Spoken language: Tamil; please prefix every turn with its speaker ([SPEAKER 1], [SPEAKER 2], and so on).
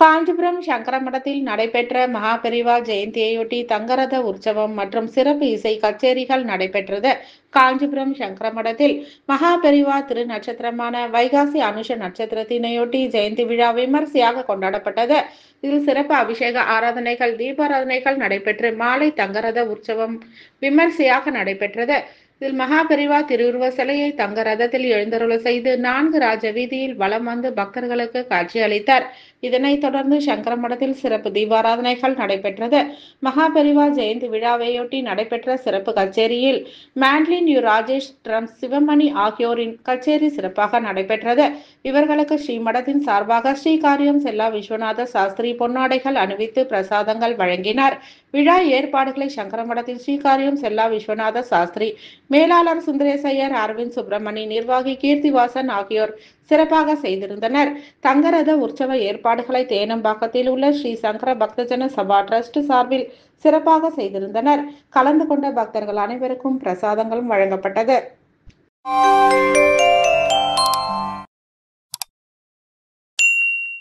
[SPEAKER 1] காஞ்சிபுரம் சங்கர மடத்தில் நடைபெற்ற மகாபெரிவா ஜெயந்தியையொட்டி தங்கரத உற்சவம் மற்றும் சிறப்பு இசை கச்சேரிகள் நடைபெற்றது. காஞ்சிபுரம் சங்கர மடத்தில் மகாபெரிவா திரு நட்சத்திரமான வைகாசி அனுஷ நட்சத்திரத்தினையொட்டி ஜெயந்தி விழா விமரிசையாக கொண்டாடப்பட்டது. இதில் சிறப்பு அபிஷேக ஆராதனைகள், தீபாராதனைகள் நடைபெற்று மாலை தங்கரத உற்சவம் விமரிசையாக நடைபெற்றது. இதில் மகாபெரிவா திருவுருவ சிலையை தங்க ரதத்தில் எழுந்தருள செய்து 4 ராஜ வீதியில் வலம் வந்து பக்தர்களுக்கு காட்சி அளித்தார். இதனைத் தொடர்ந்து சங்கர மடத்தில் சிறப்பு தீபாராதனைகள் நடைபெற்றது. மகாபெரிவா ஜெயந்தி விழாவையொட்டி நடைபெற்ற சிறப்பு கச்சேரியில் mandolin U Rajesh, drums Sivamani ஆகியோரின் கச்சேரி சிறப்பாக நடைபெற்றது. இவர்களுக்கு ஸ்ரீமடத்தின் சார்பாக ஸ்ரீகாரியம் செல்லா விஸ்வநாத சாஸ்திரி பொன்னாடைகள் அணிவித்து பிரசாதங்கள் வழங்கினார். விழா ஏற்பாடுகளை சங்கர மடத்தின் ஸ்ரீகாரியம் செல்லா விஸ்வநாத சாஸ்திரி, மேலாளர் சுந்தரேசையர், அரவிந்த் சுப்பிரமணி, நிர்வாகி கீர்த்திவாசன் ஆகியோர் சிறப்பாக செய்திருந்தனர். தங்கரத உற்சவ ஏற்பாடுகளை தேனம்பாக்கத்தில் உள்ள ஸ்ரீ சங்கர பக்தஜன சபா டிரஸ்ட் சார்பில் சிறப்பாக செய்திருந்தனர். கலந்து கொண்ட பக்தர்கள் அனைவருக்கும் பிரசாதங்களும் வழங்கப்பட்டது.